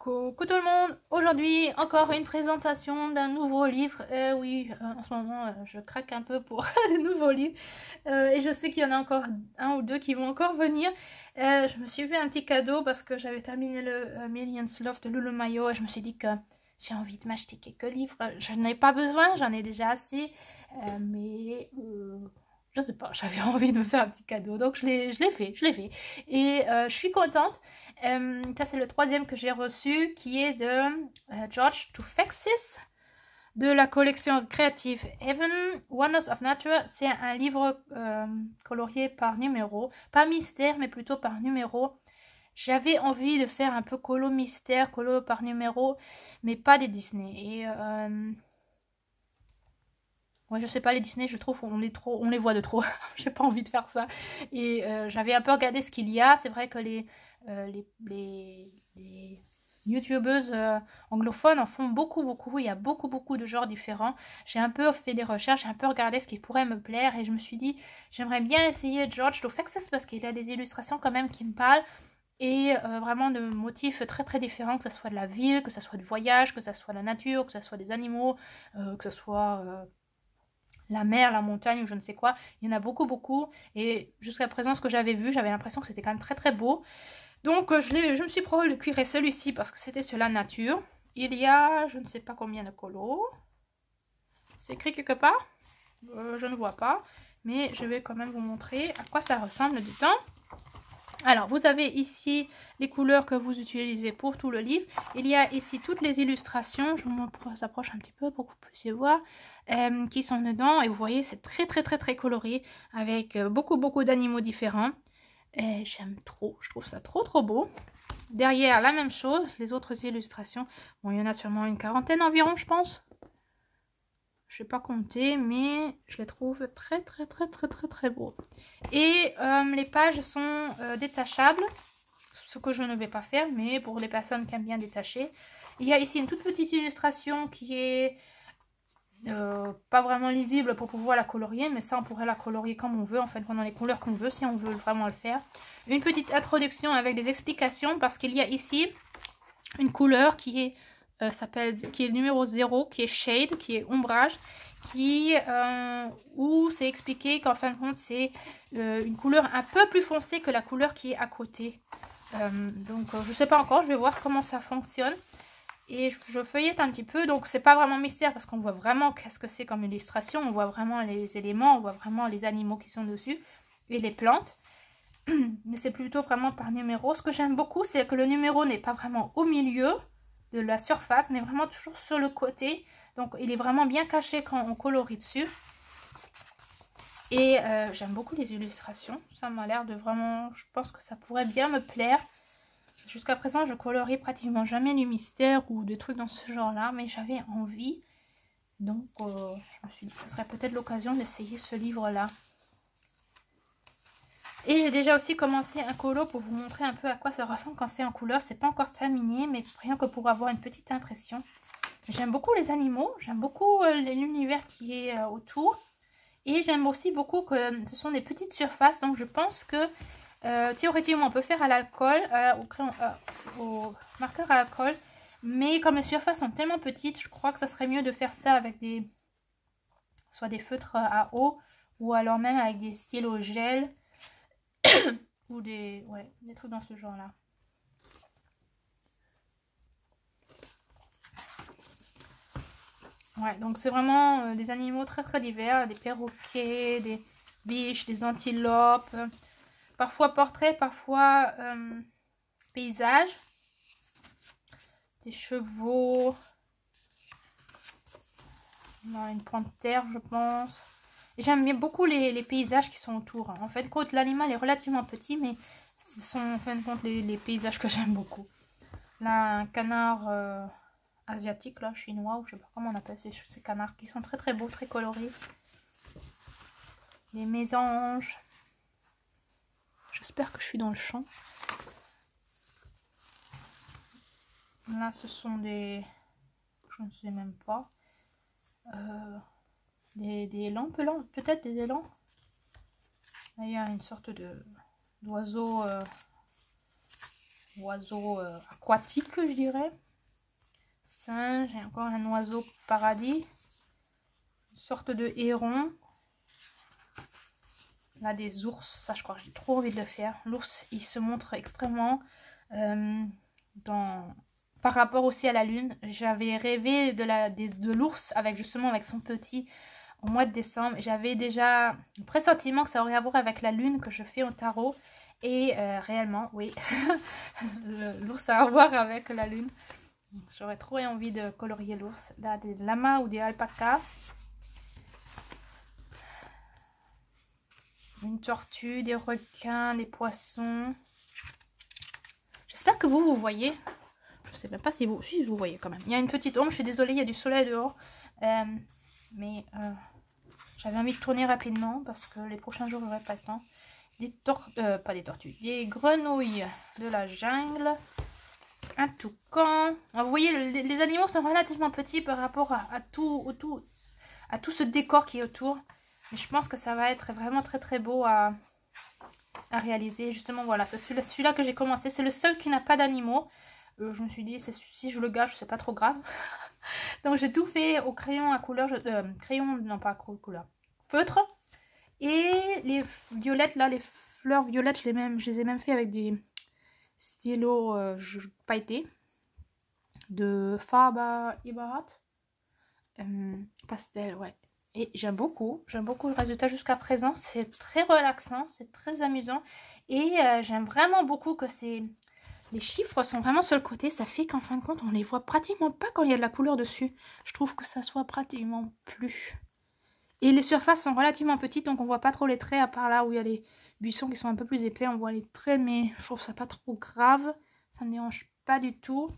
Coucou tout le monde, aujourd'hui encore une présentation d'un nouveau livre. Oui, en ce moment je craque un peu pour des nouveaux livres et je sais qu'il y en a encore un ou deux qui vont encore venir. Je me suis fait un petit cadeau parce que j'avais terminé le Millions Love de Lulu Mayo et je me suis dit que j'ai envie de m'acheter quelques livres. Je n'en ai pas besoin, j'en ai déjà assez, mais je sais pas, j'avais envie de me faire un petit cadeau, donc je l'ai fait. Et je suis contente. Ça c'est le troisième que j'ai reçu, qui est de George Toufeksis, de la collection Creative Heaven, Wonders of Nature. C'est un livre colorié par numéro, pas mystère mais plutôt par numéro. J'avais envie de faire un peu colo mystère, colo par numéro, mais pas des Disney. Et ouais, je sais pas, les Disney, je trouve on les voit de trop. J'ai pas envie de faire ça. Et j'avais un peu regardé ce qu'il y a. C'est vrai que les youtubeuses anglophones en font beaucoup. Il y a beaucoup de genres différents. J'ai un peu fait des recherches, j'ai un peu regardé ce qui pourrait me plaire et je me suis dit, j'aimerais bien essayer George Toufeksis parce qu'il a des illustrations quand même qui me parlent. Et vraiment de motifs très différents, que ce soit de la ville, que ce soit du voyage, que ce soit la nature, que ce soit des animaux, que ce soit la mer, la montagne ou je ne sais quoi. Il y en a beaucoup. Et jusqu'à présent, ce que j'avais vu, j'avais l'impression que c'était quand même très beau. Donc je me suis procuré celui-ci parce que c'était sur la nature. Il y a je ne sais pas combien de colos. C'est écrit quelque part. Je ne vois pas. Mais je vais quand même vous montrer à quoi ça ressemble dedans. Alors, vous avez ici les couleurs que vous utilisez pour tout le livre. Il y a ici toutes les illustrations. Je vous approche un petit peu pour que vous puissiez voir. Qui sont dedans. Et vous voyez, c'est très coloré. Avec beaucoup d'animaux différents. J'aime trop. Je trouve ça trop beau. Derrière, la même chose. Les autres illustrations. Bon, il y en a sûrement une quarantaine environ, je pense. Je ne sais pas compter, mais je les trouve très beaux. Et les pages sont détachables, ce que je ne vais pas faire, mais pour les personnes qui aiment bien détacher. Il y a ici une toute petite illustration qui est pas vraiment lisible pour pouvoir la colorier, mais ça on pourrait la colorier comme on veut, en fait, pendant les couleurs qu'on veut, si on veut vraiment le faire. Une petite introduction avec des explications, parce qu'il y a ici une couleur qui est qui est le numéro 0, qui est shade, qui est ombrage, où c'est expliqué qu'en fin de compte c'est une couleur un peu plus foncée que la couleur qui est à côté. Donc je sais pas encore, je vais voir comment ça fonctionne. Et je feuillette un petit peu, donc c'est pas vraiment mystère parce qu'on voit vraiment qu'est-ce que c'est comme illustration, on voit vraiment les éléments, on voit vraiment les animaux qui sont dessus et les plantes. Mais c'est plutôt vraiment par numéro. Ce que j'aime beaucoup, c'est que le numéro n'est pas vraiment au milieu de la surface, mais vraiment toujours sur le côté. Donc il est vraiment bien caché quand on colorie dessus. Et j'aime beaucoup les illustrations. Ça m'a l'air de vraiment... Je pense que ça pourrait bien me plaire. Jusqu'à présent, je colorie pratiquement jamais du mystère ou des trucs dans ce genre-là, mais j'avais envie. Donc je me suis dit que ce serait peut-être l'occasion d'essayer ce livre-là. Et j'ai déjà aussi commencé un colo pour vous montrer un peu à quoi ça ressemble quand c'est en couleur. C'est pas encore terminé, mais rien que pour avoir une petite impression. J'aime beaucoup les animaux, j'aime beaucoup l'univers qui est autour. Et j'aime aussi beaucoup que ce sont des petites surfaces. Donc je pense que théoriquement on peut faire à l'alcool, au marqueur à alcool. Mais comme les surfaces sont tellement petites, je crois que ça serait mieux de faire ça avec soit des feutres à eau ou alors même avec des stylos gel. Ou des trucs dans ce genre là. Ouais, donc c'est vraiment des animaux très divers, des perroquets, des biches, des antilopes, parfois portraits, parfois paysages, des chevaux, une panthère je pense. J'aime bien beaucoup les paysages qui sont autour. En fait, l'animal est relativement petit, mais ce sont en fin de compte les paysages que j'aime beaucoup. Là, un canard asiatique, là, chinois, ou je sais pas comment on appelle ces canards qui sont très beaux, très colorés. Les mésanges. J'espère que je suis dans le champ. Là, ce sont des... Je ne sais même pas. Des élans, peut-être des élans. Là, il y a une sorte d'oiseau oiseau aquatique, je dirais. Singe, et encore un oiseau paradis. Une sorte de héron. Là, des ours, ça je crois que j'ai trop envie de le faire. L'ours, il se montre extrêmement par rapport aussi à la lune. J'avais rêvé de l'ours avec justement avec son petit au mois de décembre. J'avais déjà le pressentiment que ça aurait à voir avec la lune que je fais au tarot. Et réellement, oui, l'ours a à voir avec la lune. J'aurais trop envie de colorier l'ours. Là, des lamas ou des alpacas. Une tortue, des requins, des poissons. J'espère que vous voyez. Je sais même pas si vous voyez quand même. Il y a une petite ombre, je suis désolée, il y a du soleil dehors. Mais j'avais envie de tourner rapidement parce que les prochains jours, j'aurai pas le temps. Pas des tortues, des grenouilles de la jungle. Un toucan. Vous voyez, les animaux sont relativement petits par rapport à tout ce décor qui est autour. Mais je pense que ça va être vraiment très très beau à réaliser. Justement, voilà, c'est celui-là que j'ai commencé. C'est le seul qui n'a pas d'animaux. Je me suis dit, si je le gâche, c'est pas trop grave. Donc j'ai tout fait au crayon à couleur. Crayon, non pas à couleur. Feutre. Et les violettes, là, les fleurs violettes, je les ai même fait avec des stylos pailletés. De Farba Ibarat. Pastel, ouais. Et j'aime beaucoup le résultat jusqu'à présent. C'est très relaxant, c'est très amusant. Et j'aime vraiment beaucoup que les chiffres sont vraiment sur le côté. Ça fait qu'en fin de compte, on les voit pratiquement pas quand il y a de la couleur dessus. Je trouve que ça soit pratiquement plus. Et les surfaces sont relativement petites, donc on voit pas trop les traits, à part là où il y a les buissons qui sont un peu plus épais. On voit les traits, mais je trouve ça pas trop grave. Ça me dérange pas du tout.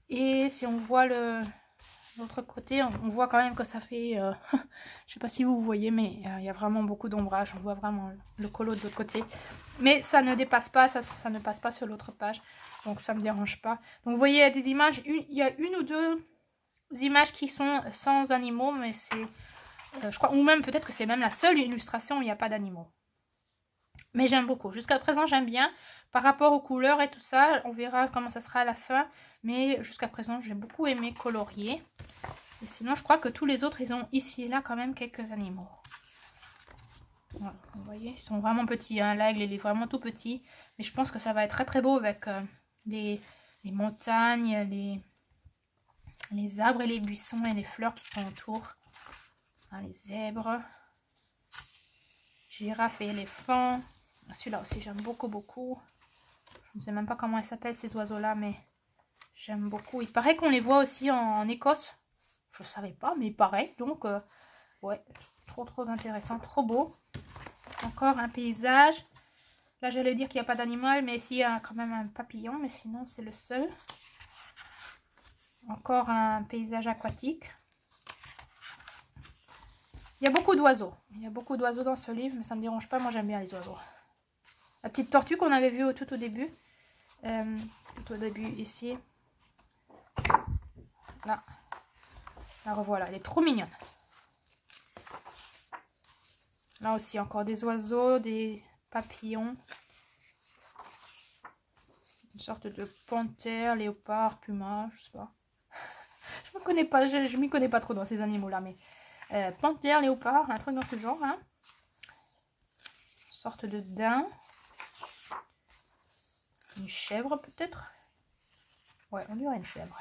Et si on voit l'autre côté, on voit quand même que ça fait, je sais pas si vous voyez, mais il y a vraiment beaucoup d'ombrage, on voit vraiment le colo de l'autre côté, mais ça ne dépasse pas, ça ne passe pas sur l'autre page, donc ça me dérange pas. Donc vous voyez, il y a des images, il y a une ou deux images qui sont sans animaux, mais c'est, je crois, ou même peut-être que c'est même la seule illustration où il n'y a pas d'animaux. Mais j'aime beaucoup, jusqu'à présent j'aime bien, par rapport aux couleurs et tout ça, on verra comment ça sera à la fin. Mais jusqu'à présent, j'ai beaucoup aimé colorier. Et sinon, je crois que tous les autres, ils ont ici et là quand même quelques animaux. Voilà, vous voyez, ils sont vraiment petits. Hein. L'aigle, il est vraiment tout petit. Mais je pense que ça va être très très beau avec les montagnes, les arbres et les buissons et les fleurs qui sont autour. Hein, les zèbres. Girafes et éléphants. Celui-là aussi, j'aime beaucoup beaucoup. Je ne sais même pas comment ils s'appellent ces oiseaux-là, mais... j'aime beaucoup. Il paraît qu'on les voit aussi en Écosse. Je ne savais pas, mais il paraît. Donc, ouais, trop intéressant, trop beau. Encore un paysage. Là, j'allais dire qu'il n'y a pas d'animal, mais ici, il y a quand même un papillon. Mais sinon, c'est le seul. Encore un paysage aquatique. Il y a beaucoup d'oiseaux. Il y a beaucoup d'oiseaux dans ce livre, mais ça ne me dérange pas. Moi, j'aime bien les oiseaux. La petite tortue qu'on avait vue tout au début. Tout au début, ici. Là. La revoilà, elle est trop mignonne. Là aussi, encore des oiseaux, des papillons. Une sorte de panthère, léopard, puma, je sais pas. Je me connais pas, je m'y connais pas trop dans ces animaux-là, mais... panthère, léopard, un truc dans ce genre. Hein. Une sorte de daim. Une chèvre, peut-être. Ouais, on dirait une chèvre.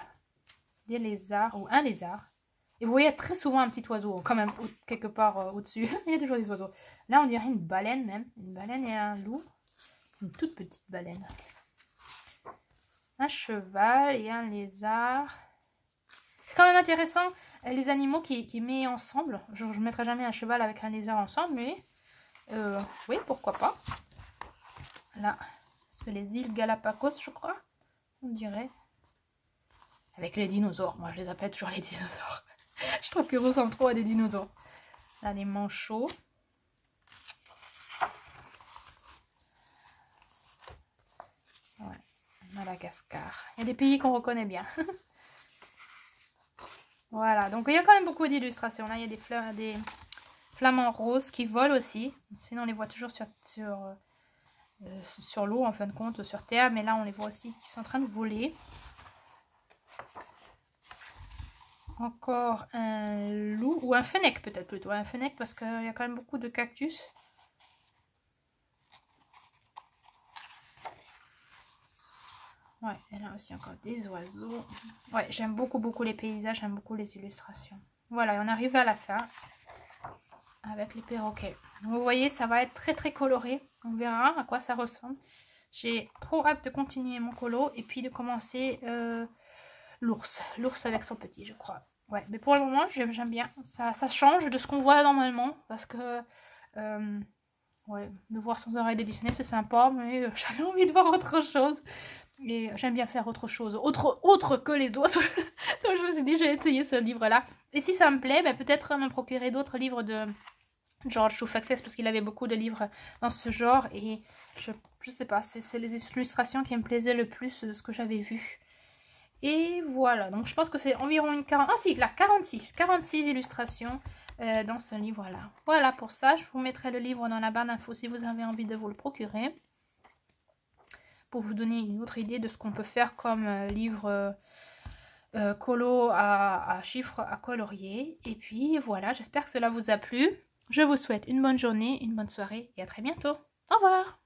Des lézards, ou un lézard. Et vous voyez très souvent un petit oiseau, quand même, quelque part au-dessus. Il y a toujours des oiseaux. Là, on dirait une baleine même. Une baleine et un loup. Une toute petite baleine. Un cheval et un lézard. C'est quand même intéressant, les animaux qui met ensemble. Je ne mettrai jamais un cheval avec un lézard ensemble, mais... oui, pourquoi pas. Là, c'est les îles Galapagos, je crois. On dirait. Avec les dinosaures. Moi, je les appelle toujours les dinosaures. Je trouve qu'ils ressemblent trop à des dinosaures. Là, les manchots. Ouais, Madagascar. Il y a des pays qu'on reconnaît bien. Voilà, donc il y a quand même beaucoup d'illustrations. Là, il y a des flamants roses qui volent aussi. Sinon, on les voit toujours sur sur l'eau en fin de compte, sur terre, mais là on les voit aussi qui sont en train de voler. Encore un loup, ou un fennec peut-être plutôt, un fennec parce qu'il y a quand même beaucoup de cactus. Ouais, et là aussi encore des oiseaux. Ouais, j'aime beaucoup les paysages, j'aime beaucoup les illustrations. Voilà, on arrive à la fin avec les perroquets. Vous voyez, ça va être très coloré. On verra à quoi ça ressemble. J'ai trop hâte de continuer mon colo et puis de commencer l'ours. L'ours avec son petit, je crois. Ouais, mais pour le moment, j'aime bien. Ça change de ce qu'on voit normalement. Parce que, ouais, de voir sans arrêt des Disney, c'est sympa. Mais j'avais envie de voir autre chose. Et j'aime bien faire autre chose. Autre que les autres. Donc je me suis dit, j'ai essayé ce livre-là. Et si ça me plaît, ben, peut-être me procurer d'autres livres de George Soufaxès. Parce qu'il avait beaucoup de livres dans ce genre. Et je sais pas, c'est les illustrations qui me plaisaient le plus de ce que j'avais vu. Et voilà, donc je pense que c'est environ une 40... Ah si, là, 46 illustrations dans ce livre-là. Voilà pour ça, je vous mettrai le livre dans la barre d'infos si vous avez envie de vous le procurer. Pour vous donner une autre idée de ce qu'on peut faire comme livre colo à chiffres à colorier. Et puis voilà, j'espère que cela vous a plu. Je vous souhaite une bonne journée, une bonne soirée et à très bientôt. Au revoir!